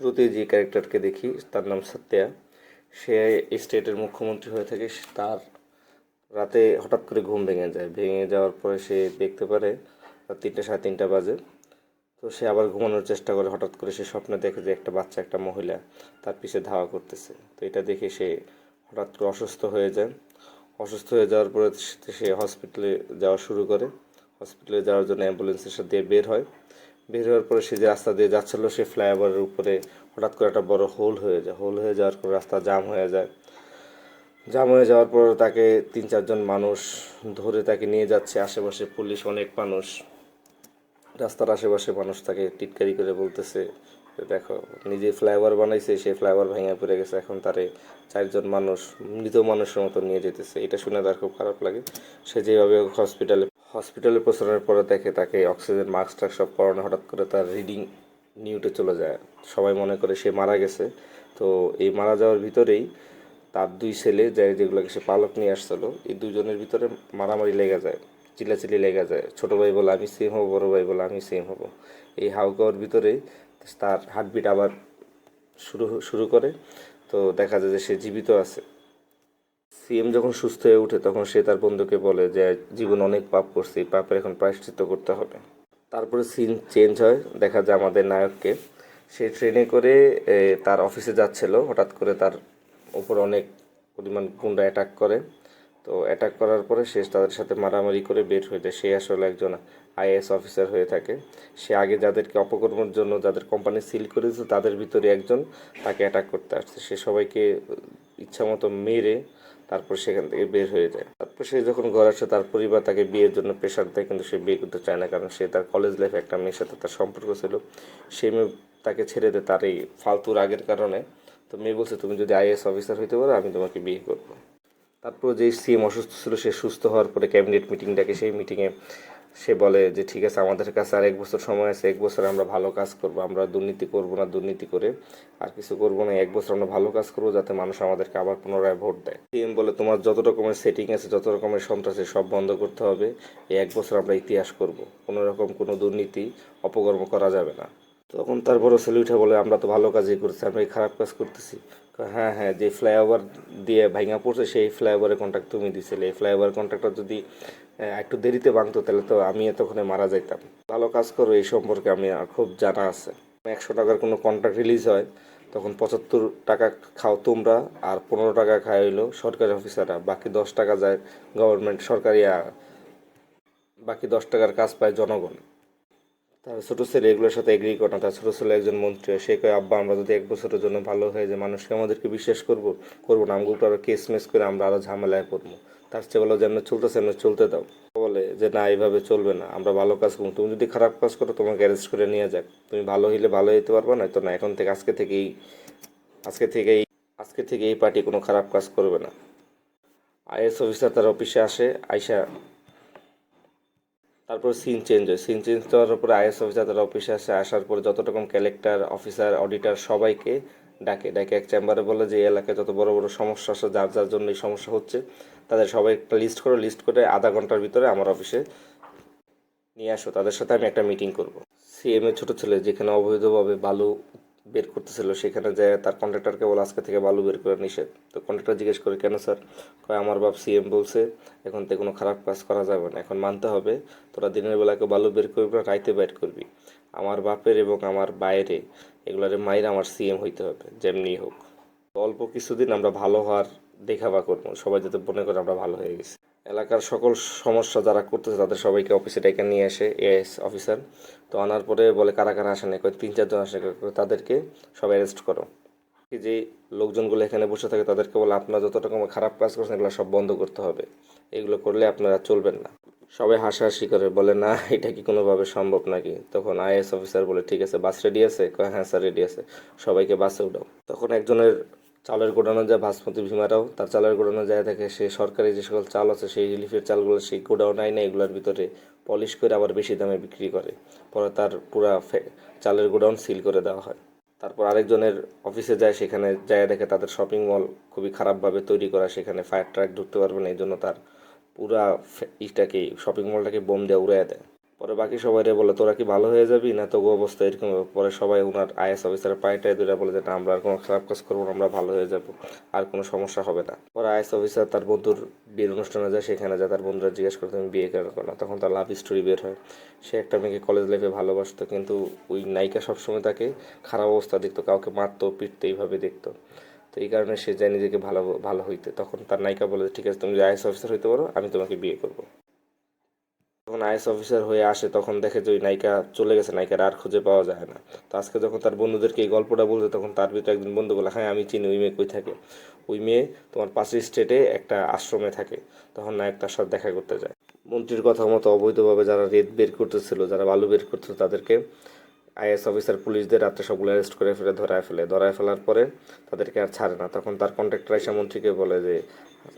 শুরুতে যে ক্যারেক্টারকে দেখি তার নাম সত্যা। সে এই স্টেটের মুখ্যমন্ত্রী হয়ে থাকে। তার রাতে হঠাৎ করে ঘুম ভেঙে যায়, ভেঙে যাওয়ার পরে সে দেখতে পারে রাত 3টা সাড়ে 3টা বাজে। তো সে আবার ঘুমানোর চেষ্টা করে, হঠাৎ করে সে স্বপ্নে দেখে যে একটা বাচ্চা, একটা মহিলা তার পিছে ধাওয়া করতেছে। তো এটা দেখে সে হঠাৎ করে অসুস্থ হয়ে যায়। অসুস্থ হয়ে যাওয়ার পরে সে হসপিটালে যাওয়া শুরু করে। হসপিটালে যাওয়ার জন্য অ্যাম্বুলেন্সের সাথে দিয়ে বের হয়। বের হওয়ার পরে সে যে রাস্তা দিয়ে যাচ্ছিল, সে ফ্লাইওভারের উপরে হঠাৎ করে একটা বড় হোল হয়ে যায়। হোল হয়ে যাওয়ার পর রাস্তা জাম হয়ে যায়। জাম হয়ে যাওয়ার পর তাকে 3-4 জন মানুষ ধরে তাকে নিয়ে যাচ্ছে। আশেপাশে পুলিশ, অনেক মানুষ, রাস্তার আশেপাশে মানুষ তাকে টিটকারি করে বলতেছে যে দেখো, নিজে ফ্লাইওভার বানাইছে, সেই ফ্লাইওভার ভেঙে পড়ে গেছে, এখন তারে 4জন মানুষ মৃত মানুষের মতো নিয়ে যেতেছে। এটা শুনে তার খুব খারাপ লাগে। সে যেভাবে হসপিটালে পৌঁছানোর পরে দেখে তাকে অক্সিজেন মাস্ক টাস্ক সব পরানো। হঠাৎ করে তার রিডিং নিউটে চলে যায়। সবাই মনে করে সে মারা গেছে। তো এই মারা যাওয়ার ভিতরেই তার 2 ছেলে যেগুলোকে সে পালক নিয়ে আসছিল, এই 2জনের ভিতরে মারামারি লেগে যায়, চিল্লাচিল্লি লেগে যায়। ছোটো ভাই বলে আমি সেম হব, বড়ো ভাই বলে আমি সেম হব। এই হাউকাওয়ার ভিতরেই তার হার্টবিট আবার শুরু করে। তো দেখা যায় যে সে জীবিত আছে। সিএম যখন সুস্থ হয়ে ওঠে তখন সে তার বন্ধুকে বলে যে জীবন অনেক পাপ করছে, এই পাপের এখন প্রায়শ্চিত্ত করতে হবে। তারপরে সিন চেঞ্জ হয়, দেখা যায় আমাদের নায়ককে। সে ট্রেনে করে তার অফিসে যাচ্ছিল। হঠাৎ করে তার উপর অনেক পরিমাণ গুন্ডা অ্যাটাক করে। তো অ্যাটাক করার পরে সে তাদের সাথে মারামারি করে বের হয়ে যায়। সে আসলে একজন আইএএস অফিসার হয়ে থাকে। সে আগে যাদেরকে অপকর্মের জন্য যাদের কোম্পানি সিল করেছিল তাদের ভিতরে একজন, তাকে অ্যাটাক করতে আসছে। সে সবাইকে ইচ্ছামতো মেরে তারপর সেখান থেকে বের হয়ে যায়। তারপর সে যখন ঘরে আসে, তার পরিবার তাকে বিয়ের জন্য প্রেশার দেয়, কিন্তু সে বিয়ে করতে চায় না, কারণ সে তার কলেজ লাইফে একটা মেয়ের সাথে তার সম্পর্ক ছিল। সেই মেয়ে তাকে ছেড়ে দেয় তার এই ফালতু রাগের কারণে। তো মেয়ে বলছে তুমি যদি আইএএস অফিসার হইতে পারো আমি তোমাকে বিয়ে করবো। তারপর যে সিএম অসুস্থ ছিল, সে সুস্থ হওয়ার পরে ক্যাবিনেট মিটিং ডাকে। সেই মিটিংয়ে সে বলে যে ঠিক আছে, আমাদের কাছে আর 1 বছর সময় আছে, 1 বছরে আমরা ভালো কাজ করব, আমরা দুর্নীতি করব না, দুর্নীতি করে আর কিছু করব না, 1 বছর আমরা ভালো কাজ করব যাতে মানুষ আমাদেরকে আবার পুনরায় ভোট দেয়। সিএম বলে তোমার যত রকমের সেটিং আছে, যত রকমের সন্ত্রাসী সব বন্ধ করতে হবে। এই 1 বছর আমরা ইতিহাস করব, কোনো রকম কোনো দুর্নীতি অপকর্ম করা যাবে না। তখন তার বড় ছেলে উঠে বলে আমরা তো ভালো কাজই করছি, আমরা এই খারাপ কাজ করতেছি। হ্যাঁ হ্যাঁ, যে ফ্লাইওভার দিয়ে ভাঙা পড়ছে সেই ফ্লাইওভারের কন্ট্রাক্ট তুমি দিছিলে। এই ফ্লাইওভার কন্ট্রাক্টটা যদি একটু দেরিতে ভাঙতো তাহলে তো আমি এতক্ষণে মারা যাইতাম। ভালো কাজ করো, এই সম্পর্কে আমি খুব জানা আছে। 100 টাকার কোনো কন্ট্রাক্ট রিলিজ হয় তখন 75 টাকা খাও তোমরা, আর 15 টাকা খায় হইলো সরকারি অফিসাররা, বাকি 10 টাকা যায় গভর্নমেন্ট সরকারি, বাকি 10 টাকার কাজ পায় জনগণ। তার ছোটো ছেলে এগুলোর সাথে এগ্রি করে না। তার ছোটো ছেলে একজন মন্ত্রী, সে কয় আব্বা আমরা যদি 1 বছরের জন্য ভালো হয়ে যায় মানুষকে আমাদেরকে বিশ্বাস করবো না, আমগুলো আরও কেস মেস করে আমরা আরও ঝামেলায় পড়বো। তার চেয়ে বলো যেমন চলতেছে এমনি চলতে দাও। বলে যে না, এইভাবে চলবে না, আমরা ভালো কাজ করবো, তুমি যদি খারাপ কাজ করো তোমাকে অ্যারেস্ট করে নিয়ে যাক, তুমি ভালো হইলে ভালো হইতে পারবা না তো না। এখন থেকে আজকে থেকেই আজকে থেকে এই পার্টি কোনো খারাপ কাজ করবে না। আইএস অফিসার তার অফিসে আসে, আইসা তারপর সিন চেঞ্জ হয়। সিন চেঞ্জ হওয়ার পরে আইএস অফিসার তারা অফিসে আসার পরে যত রকম কালেক্টর, অফিসার, অডিটর সবাইকে ডাকে ডাকে এক চেম্বারে বলে যে এই এলাকায় যত বড় বড় সমস্যা আছে, যার যার জন্য এই সমস্যা হচ্ছে, তাদের সবাই একটা লিস্ট করো, লিস্ট করে আধা ঘন্টার ভিতরে আমার অফিসে নিয়ে আসো, তাদের সাথে আমি একটা মিটিং করব। সিএম এর ছোট ছেলে যেখানে অবৈধভাবে বালু বের করতেছিল সেখানে যায় তার কন্ট্রাক্টরকে বলে আজকে থেকে বালু বের করে নিষেধ। তো কন্ট্রাক্টর জিজ্ঞেস করে কেন স্যার? কয় আমার বাপ সিএম বলছে এখন থেকে কোনো খারাপ কাজ করা যাবে না, এখন মানতে হবে তোরা দিনের বেলাকে বালু বের করবি না, রাইতে বের করবি। আমার বাপের এবং আমার বাইরে এগুলারে মাইর আমার সিএম হইতে হবে যেমনি হোক। অল্প কিছুদিন আমরা ভালো হওয়ার দেখাবা করবো, সবাই যাতে মনে করে আমরা ভালো হয়ে গেছি। এলাকার সকল সমস্যা যারা করতেছে তাদের সবাইকে অফিসে ডেকে নিয়ে আসে এএস অফিসার। তো আনার পরে বলে কারা কারা আসে না, কয় 3-4 জন আসে, তাদেরকে সব অ্যারেস্ট করো। যে লোকজনগুলো এখানে বসে থাকে তাদেরকে বলে আপনারা যত রকম খারাপ কাজ করছেন এগুলো সব বন্ধ করতে হবে, এগুলো করলে আপনারা চলবেন না। সবাই হাসাহাসি করে, বলে না এটা কি কোনোভাবে সম্ভব নাকি? তখন আইএস অফিসার বলে ঠিক আছে বাস রেডি আছে? কয় হ্যাঁ স্যার রেডি আছে, সবাইকে বাসে উঠাও। তখন একজনের চালের গোডাউনে যায় বাসমতি ভীমারাও, তার চালের গোডাউনে যায় থাকে সে সরকারি যে সকল চাল আছে সেই রিলিফের চালগুলো সেই গোডাউন আয় না, এগুলোর ভিতরে পলিশ করে আবার বেশি দামে বিক্রি করে। পরে তার পুরা চালের গোডাউন সিল করে দেওয়া হয়। তারপর আরেকজনের অফিসে যায়, সেখানে যায় দেখে তাদের শপিং মল খুবই খারাপভাবে তৈরি করা, সেখানে ফায়ার ট্রাক ঢুকতে পারবে না, এই জন্য তার পুরা ইটাকে শপিং মলটাকে বোম দিয়ে উড়িয়ে দেয়। পরে বাকি সবাই বলে তোরা কি ভালো হয়ে যাবি না, তোকে অবস্থা এরকম হবে। পরে সবাই ওনার আইএস অফিসারের পায়েটায় দুইটা বলে যে না, আমরা আর কোনো খারাপ কাজ করবো না, আমরা ভালো হয়ে যাব, আর কোনো সমস্যা হবে না। পরে আইএস অফিসার তার বন্ধুর বিয়ের অনুষ্ঠানে যায়, সেখানে যায়, তার বন্ধুরা জিজ্ঞেস করে তুমি বিয়ে কেন করো না, তখন তার লাভ স্টোরি বের হয়। সে একটা মেয়েকে কলেজ লাইফে ভালোবাসতো, কিন্তু ওই নায়িকা সবসময় তাকে খারাপ অবস্থা দেখতো, কাউকে মারতো পিটতো এইভাবে দেখতো। তো এই কারণে সে যায় নিজেকে ভালো ভালো হইতে। তখন তার নায়িকা বলে ঠিক আছে, তুমি যদি আইএস অফিসার হইতে পারো আমি তোমাকে বিয়ে করবো। যখন আইএস অফিসার হয়ে আসে তখন দেখে যে ওই নায়িকা চলে গেছে, নায়িকার আর খুঁজে পাওয়া যায় না। তো আজকে যখন তার বন্ধুদেরকে এই গল্পটা বলছে তখন তার ভিতরে একজন বন্ধু বলে হ্যাঁ আমি চিনি ওই মেয়ে কই থাকে। ওই মেয়ে তোমার পাশের স্টেটে একটা আশ্রমে থাকে। তখন নায়ক তার সাথে দেখা করতে যায়। মন্ত্রীর কথা মতো অবৈধভাবে যারা রেত বের করতেছিল, যারা বালু বের করতেছিল, তাদেরকে আইএস অফিসার পুলিশদের রাত্রে সবগুলো অ্যারেস্ট করে ফেলে ধরায় ফেলার পরে তাদেরকে আর ছাড়ে না। তখন তার কন্ট্রাক্টর এসে মন্ত্রীকে বলে যে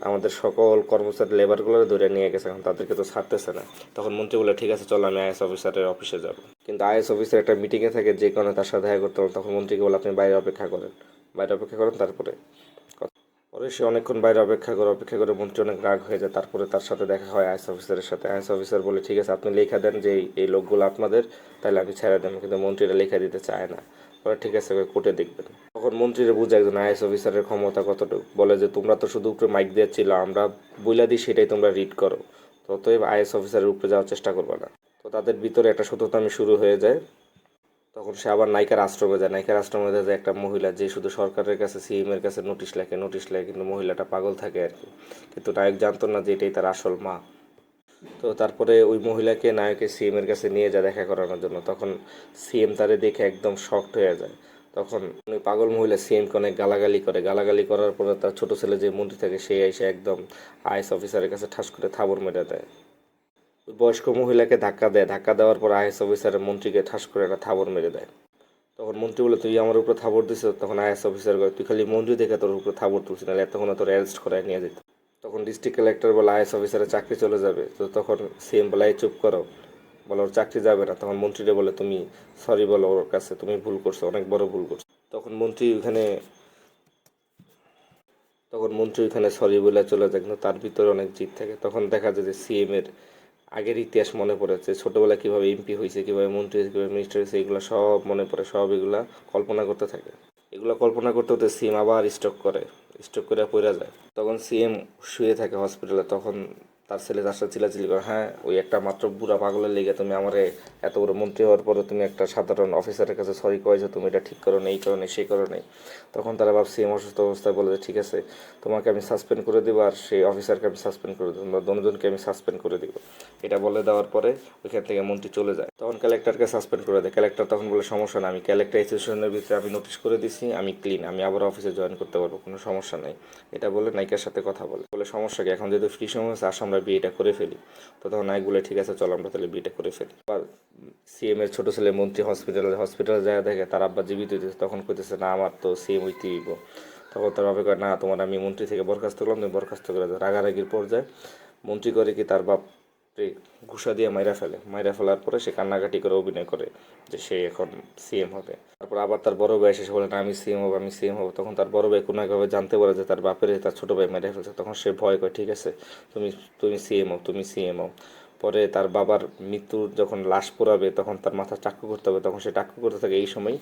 আমাদের সকল কর্মচারী লেবারগুলো ধরে নিয়ে গেছে, এখন তাদেরকে তো ছাড়তেছে না। তখন মন্ত্রী বলে ঠিক আছে চলো আমি আইএস অফিসারের অফিসে যাব। কিন্তু আইএস অফিসার একটা মিটিংয়ে থাকে, যে কারণে তার সাথে দেখা করতে হবে। তখন মন্ত্রীকে বলে আপনি বাইরে অপেক্ষা করেন, বাইরে অপেক্ষা করেন তারপরে পরে সে অনেকক্ষণ বাইরে অপেক্ষা করে মন্ত্রী অনেক রাগ হয়ে যায়। তারপরে তার সাথে দেখা হয় আইএস অফিসারের সাথে। আইএস অফিসার বলে ঠিক আছে আপনি লেখা দেন যে এই লোকগুলো আপনাদের, তাহলে আমি ছেড়ে দেবো। কিন্তু মন্ত্রীরা লেখা দিতে চায় না। পরে ঠিক আছে কোর্টে দেখবেন। তখন মন্ত্রীরা বুঝে একজন আইএস অফিসারের ক্ষমতা কতটুকু, বলে যে তোমরা তো শুধু উপরে মাইক দিয়েছিল, আমরা বইলা দিই সেটাই তোমরা রিড করো, তো অতএব আইএস অফিসারের উপরে যাওয়ার চেষ্টা করবে না। তো তাদের ভিতরে একটা সত্যতামি শুরু হয়ে যায়। তখন সে আবার নায়িকার আশ্রমে যায়। নায়িকার আশ্রমে যায় একটা মহিলা, যে শুধু সরকারের কাছে সিএম এর কাছে নোটিশ লেখে, কিন্তু মহিলাটা পাগল থাকে আর কি। কিন্তু নায়ক জানতো না যে এটাই তার আসল মা। তো তারপরে ওই মহিলাকে নায়কের সিএম এর কাছে নিয়ে যায় দেখা করানোর জন্য। তখন সিএম তারে দেখে একদম শকড হয়ে যায়। তখন ওই পাগল মহিলা সিএমকে অনেক গালাগালি করার পরে তার ছোট ছেলে যে মন্ত্রী থাকে সে এসে একদম আইএস অফিসারের কাছে ঠাস করে থাবড় মেরে দেয়। ওই বয়স্ক মহিলাকে ধাক্কা দেওয়ার পর আইএস অফিসারের মন্ত্রীকে ঠাস করে একটা থাবড় মেরে দেয়। তখন মন্ত্রী বলে তুই আমার উপরে থাবড় দিছ। তখন আইএস অফিসার বলে তুই খালি মন্ত্রী দেখে তোর উপরে থাবড় তুলছি, নাহলে এতক্ষণ তোর অ্যারেস্ট করে নিয়ে যেত। তখন ডিস্ট্রিক্ট কালেক্টর বলে আইএস অফিসারের চাকরি চলে যাবে। তো তখন সিএম বলে এই চুপ করো, বলো ওর চাকরি যাবে না। তখন মন্ত্রীরা বলে তুমি সরি বলো ওর কাছে, তুমি ভুল করছো, অনেক বড় ভুল করছো। তখন মন্ত্রী ওখানে সরি বলে চলে যায়, কিন্তু তার ভিতরে অনেক জিদ থাকে। তখন দেখা যায় যে সিএম এর আগের ইতিহাস মনে পড়েছে, ছোটবেলায় কীভাবে এমপি হয়েছে, কীভাবে মন্ত্রী হয়েছে, কীভাবে মিনিস্টার হয়েছে, এগুলো সব মনে পড়ে। সব এগুলা কল্পনা করতে থাকে। এগুলো কল্পনা করতে হতে সিএম আবার স্ট্রোক করে পড়ে যায়। তখন সিএম শুয়ে থাকে হসপিটালে। তখন তার ছেলে তার সাথে চিল্লাচিল্লি করে হ্যাঁ ওই একটা মাত্র বুড়া পাগলের লেগে তুমি আমারে এত বড় মন্ত্রী হওয়ার পরে তুমি একটা সাধারণ অফিসারের কাছে সরি কয়েছো, তুমি এটা ঠিক করো না, এই করো না, সেই করো নাই। তখন তারা ভাব সিএম অসুস্থ অবস্থায় বলে যে ঠিক আছে তোমাকে আমি সাসপেন্ড করে দেবো, আর সেই অফিসারকে আমি সাসপেন্ড করে দেবো, তোমরা দুজনকে আমি সাসপেন্ড করে দিব। এটা বলে দেওয়ার পরে ওইখান থেকে মন্ত্রী চলে যায়। তখন কালেক্টরকে সাসপেন্ড করে দেয়। কালেক্টর তখন বলে সমস্যা না, আমি ক্যালেক্টর ইনস্টিটিউশনের ভিতরে আমি নোটিশ করে দিছি, আমি ক্লিন, আমি আবার অফিসে জয়েন করতে পারবো, কোনো সমস্যা নেই। এটা বলে নায়িকার সাথে কথা বলে সমস্যা কি, এখন যেহেতু ফ্রি সময় আছে আসো আমরা বিয়েটা করে ফেলি। তো তখন নায়ক বলে ঠিক আছে চলো আমরা তাহলে বিয়েটা করে ফেলি। আবার সিএম এর ছোট ছেলে মন্ত্রী হসপিটালে যায়, দেখে তার আব্বা জীবিত হইতেছে। তখন কইতেছে না আমার তো সিএম হইতে হইব। তখন তার বাবা কয় না তোমার আমি মন্ত্রী থেকে বরখাস্ত করলাম, তুমি বরখাস্ত করে দাও। রাগারাগির পর্যায়ে মন্ত্রী করে কি তার বাপ ঘুষা দিয়ে মাইরা ফেলার পরে সে কান্নাকাটি করে অভিনয় করে যে সে এখন সিএম হবে। তারপর আবার তার বড় ভাই এসে বলে না আমি সিএম হবো। তখন তার বড় ভাই কোনো একভাবে জানতে পারে যে তার বাপের তার ছোট ভাই মেরে ফেলছে। তখন সে ভয় করে ঠিক আছে তুমি তুমি সিএম হও। পরে তার বাবার মৃত্যুর যখন লাশ পোড়াবে তখন তার মাথা চাক্কু করতে হবে, তখন সে টাক্কু করতে থাকে। এই সময়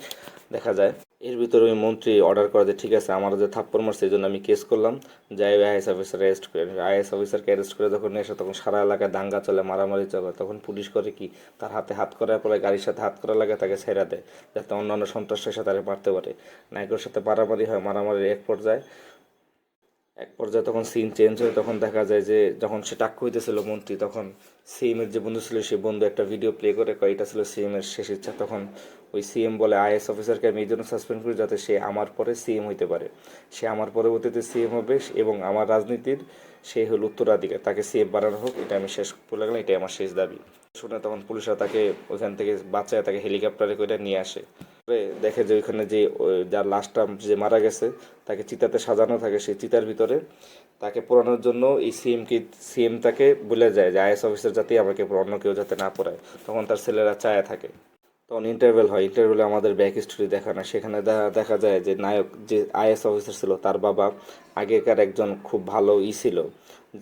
দেখা যায় এর ভিতরে ওই মন্ত্রী অর্ডার করে যে ঠিক আছে আমার যে থাপ্পড় মারছে এই জন্য আমি কেস করলাম, যাই আইএস অফিসার অ্যারেস্ট করে নেবে। আইএস অফিসারকে অ্যারেস্ট করে যখন নিয়ে আসে তখন সারা এলাকায় দাঙ্গা চলে, মারামারি চলে। তখন পুলিশ করে কি তার হাতে হাত করার পরে গাড়ির সাথে হাত করা লাগে তাকে ছেড়ে দেয়, যাতে অন্যান্য সন্ত্রাসের সাথে তারা মারতে পারে। নায়কের সাথে মারামারি হয়, মারামারির এক পর্যায়ে তখন সিন চেঞ্জ হয়। তখন দেখা যায় যে যখন সে টাক্কু হইতেছিল মন্ত্রী, তখন সিএমের যে বন্ধু ছিল সেই বন্ধু একটা ভিডিও প্লে করে কয় এটা ছিল সিএমের শেষ ইচ্ছা। তখন ওই সিএম বলে আইএস অফিসারকে আমি এই জন্য সাসপেন্ড করি যাতে সে আমার পরে সিএম হইতে পারে, সে আমার পরবর্তীতে সিএম হবে এবং আমার রাজনীতির সে হল উত্তরাধিকার, তাকে সিএম বানানো হোক, এটা আমি শেষ বলে গেলাম, এটাই আমার শেষ দাবি। শুনে তখন পুলিশরা তাকে ওইখান থেকে বাঁচায় তাকে হেলিকপ্টারে করে নিয়ে আসে। দেখে যে ওইখানে যে যার লাশটা যে মারা গেছে তাকে চিতাতে সাজানো থাকে, সেই চিতার ভিতরে তাকে পোড়ানোর জন্য এই সিএম তাকে বলে যায় যে আইএস অফিসার যাতে আমাকে অন্য কেউ যাতে না পড়ায়। তখন তার ছেলেরা চায়া থাকে। তো তখন ইন্টারভেল হয়, ইন্টারভেলে আমাদের ব্যাক স্টোরি দেখা না, সেখানে দেখা যায় যে নায়ক যে আইএস অফিসার ছিল তার বাবা আগেকার একজন খুব ভালো ছিল,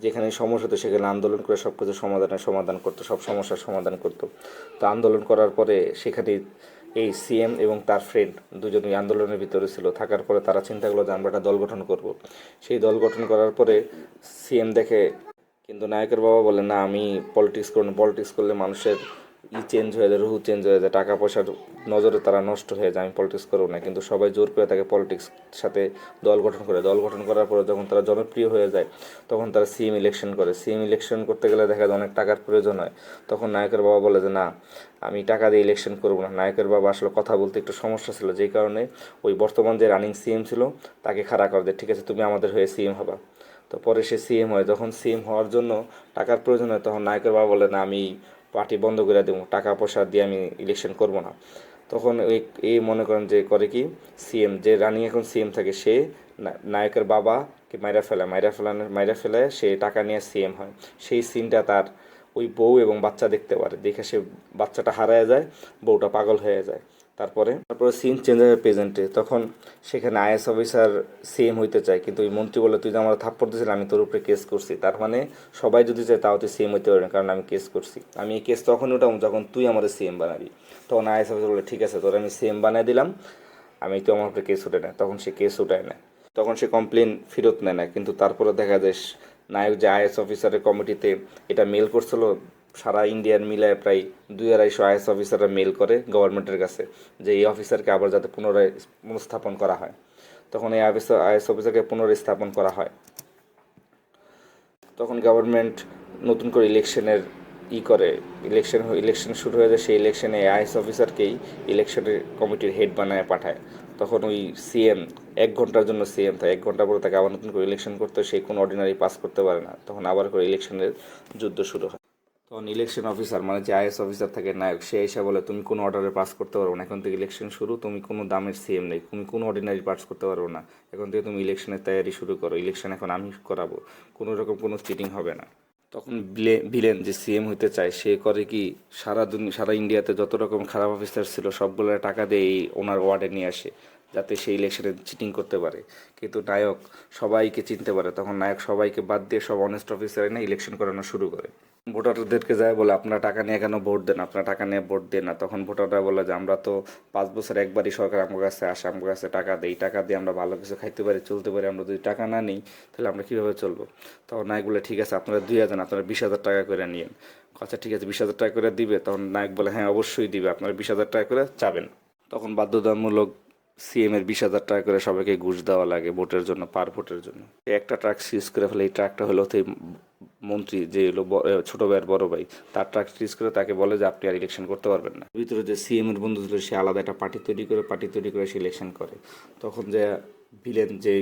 যেখানে সমস্যা হতো সেখানে আন্দোলন করে সব কিছু সমাধান করতো, সব সমস্যার সমাধান করতো। তো আন্দোলন করার পরে সেখানে এই সিএম এবং তার ফ্রেন্ড দুজনই আন্দোলনের ভিতরে ছিল, থাকার পরে তারা চিন্তা করলো যে আমরা একটা দল গঠন করব। সেই দল গঠন করার পরে সিএম দেখে, কিন্তু নায়কের বাবা বলে না আমি পলিটিক্স করব না, পলিটিক্স করলে মানুষের চেঞ্জ হয়ে যায়, রুহু চেঞ্জ হয়ে যায়, টাকা পয়সার নজরে তারা নষ্ট হয়ে যায়, আমি পলিটিক্স করবো না। কিন্তু সবাই জোর করে তাকে পলিটিক্স সাথে দল গঠন করে, দল গঠন করার পরে যখন তারা জনপ্রিয় হয়ে যায় তখন তারা সিএম ইলেকশন করে। সিএম ইলেকশন করতে গেলে দেখা যায় অনেক টাকার প্রয়োজন হয়। তখন নায়কের বাবা বলে যে না আমি টাকা দিয়ে ইলেকশন করবো না। নায়কের বাবা আসলে কথা বলতে একটু সমস্যা ছিল, যেই কারণে ওই বর্তমান যে রানিং সিএম ছিল তাকে খাড়া করে দেয়, ঠিক আছে তুমি আমাদের হয়ে সিএম হবা। তো পরে সে সিএম হয়, যখন সিএম হওয়ার জন্য টাকার প্রয়োজন হয় তখন নায়কের বাবা বলে না আমি পার্টি বন্ধ করে দেবো, টাকা পয়সা দিয়ে আমি ইলেকশন করব না। তখন এই মনে করেন যে করে কি সিএম যে রানিং এখন সিএম থাকে সে নায়কের বাবাকে মাইরা ফেলায় সে টাকা নিয়ে সিএম হয়। সেই সিনটা তার ওই বউ এবং বাচ্চা দেখতে পারে, দেখে সে বাচ্চাটা হারায় যায়, বউটা পাগল হয়ে যায়। তারপরে সিন চেঞ্জ হয় প্রেজেন্টে, তখন সেখানে আইএস অফিসার সিএম হইতে চায়, কিন্তু ওই মন্ত্রী বলে তুই যে আমার থাপ্পড় দিয়েছিস আমি তোর উপরে কেস করছি, তার মানে সবাই যদি চায় তাও তুই সিএম হইতে পারবি না, কারণ আমি কেস করছি, আমি এই কেস তখন উঠাম যখন তুই আমার সিএম বানাবি। তখন আইএস অফিসার বলে ঠিক আছে তোর আমি সিএম বানিয়ে দিলাম, আমি তো আমার উপরে কেস উঠে না। তখন সে কেস উঠায় না, তখন সে কমপ্লেন ফেরত নেয় না। কিন্তু তারপরে দেখা যায় নায়ক যে আইএস অফিসারের কমিটিতে এটা মেল করছিল, সারা ইন্ডিয়ার মিলায় প্রায় 200-250 আইএস অফিসাররা মেল করে গভর্নমেন্টের কাছে যে এই অফিসারকে আবার যাতে পুনরায় পুনঃস্থাপন করা হয়। তখন এই আইএস অফিসারকে পুনর্স্থাপন করা হয়। তখন গভর্নমেন্ট নতুন করে ইলেকশনের করে, ইলেকশন শুরু হয়ে যায়। সেই ইলেকশনে আইএস অফিসারকেই ইলেকশনের কমিটির হেড বানায় পাঠায়। তখন ওই সিএম 1 ঘন্টার জন্য সিএম থাকে, 1 ঘন্টা পরে তাকে আবার নতুন করে ইলেকশন করতে, সেই কোনো অর্ডিনারি পাস করতে পারে না। তখন আবার করে ইলেকশনের যুদ্ধ শুরু হয়। তখন ইলেকশন অফিসার মানে যে আইএস অফিসার থাকে নায়ক, সে এসে বলে তুমি কোনো অর্ডারে পাস করতে পারবো না, এখন থেকে ইলেকশন শুরু, তুমি কোনো দামের সিএম নেই, তুমি কোনো অর্ডিনারি পাস করতে পারবো না, এখন থেকে তুমি ইলেকশনের তৈরি শুরু করো, ইলেকশন এখন আমি করাবো, কোনো রকম কোনো চিটিং হবে না। তখন ভিলেন যে সিএম হইতে চায় সে করে কি সারা ইন্ডিয়াতে যত রকম খারাপ অফিসার ছিল সবগুলোর টাকা দিয়ে এই ওনার ওয়ার্ডে নিয়ে আসে যাতে সেই ইলেকশনে চিটিং করতে পারে। কিন্তু নায়ক সবাইকে চিনতে পারে, তখন নায়ক সবাইকে বাদ দিয়ে সব অনেস্ট অফিসার এনে ইলেকশন করানো শুরু করে। ভোটারদেরকে যায় বলে আপনারা টাকা নিয়ে কেন ভোট দেন, আপনারা টাকা নিয়ে ভোট দেন না। তখন ভোটাররা বলে যে আমরা তো 5 বছর একবারই সরকার আমার কাছে আসে, আমার কাছে টাকা দেয়, টাকা দিয়ে আমরা ভালো কিছু খাইতে পারি, চলতে পারি, আমরা যদি টাকা না নিই তাহলে আমরা কীভাবে চলবো। তখন নায়ক বলে ঠিক আছে আপনারা 2 হাজার, আপনারা 20,000 টাকা করে নিন। আচ্ছা ঠিক আছে 20,000 টাকা করে দিবে। তখন নায়ক বলে হ্যাঁ অবশ্যই দিবে, আপনারা 20,000 টাকা করে চাবেন। তখন বাধ্যতামূলক সিএম এর 20,000 টাকা করে সবাইকে ঘুষ দেওয়া লাগে ভোটের জন্য, পার ভোটের জন্য। একটা ট্রাক সিজ করে ফেলে, এই ট্রাকটা হলো মন্ত্রী যে হলো ছোট ভাইয়ের বড় ভাই, তার ট্রাক সিজ করে তাকে বলে যে আপনি আর ইলেকশন করতে পারবেন না। ভিতরে যে সিএম এর বন্ধু ছিল সে আলাদা একটা পার্টি তৈরি করে সে ইলেকশন করে। তখন যে ভিলেন যে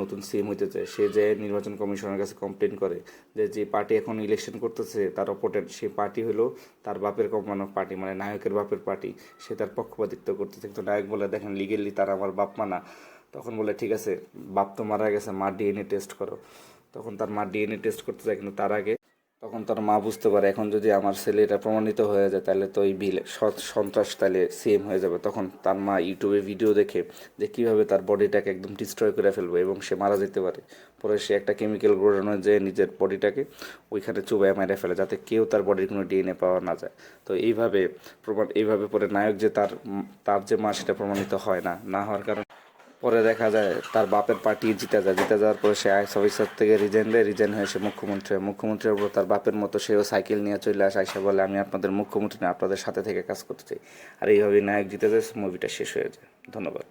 নতুন সিএম হইতে চায় সে যে নির্বাচন কমিশনের কাছে কমপ্লেন করে যে যে পার্টি এখন ইলেকশন করতেছে তার অপোনেন্ট, সেই পার্টি হলো তার বাপের কমানোর পার্টি, মানে নায়কের বাপের পার্টি, সে তার পক্ষপাতিত্ব করতেছে। কিন্তু নায়ক বলে দেখেন লিগেলি তার আমার বাপ মানা। তখন বলে ঠিক আছে বাপ তো মারা গেছে, মা ডিএনএ টেস্ট করো। তখন তার মা ডিএনএ টেস্ট করতে যায়, কিন্তু তার আগে তখন তার মা বুঝতে পারে এখন যদি আমার ছেলে এটা প্রমাণিত হয়ে যায় তাহলে তো এই সন্ত্রাস তাহলে সেম হয়ে যাবে। তখন তার মা ইউটিউবে ভিডিও দেখে যে কীভাবে তার বডিটাকে একদম ডিস্ট্রয় করে ফেলবে এবং সে মারা যেতে পারে। পরে সে একটা কেমিক্যাল ঘোরানো যে নিজের বডিটাকে ওইখানে চুবায় মেরে ফেলে যাতে কেউ তার বডির কোনো ডিএনএ পাওয়া না যায়। তো এইভাবে পরে নায়ক যে তার যে মা সেটা প্রমাণিত হয় না হওয়ার কারণে পরে দেখা যায় তার বাপের পার্টি জিতে যাওয়ার পরে সে আইএস অফিসার থেকে রিজাইন হয়ে সে মুখ্যমন্ত্রীর উপর তার বাপের মতো সেও সাইকেল নিয়ে চলে আসে বলে আমি আপনাদের মুখ্যমন্ত্রী না, আপনাদের সাথে থেকে কাজ করতে চাই। আর এইভাবে নায়ক জিতে যায়, মুভিটা শেষ হয়ে যায়। ধন্যবাদ।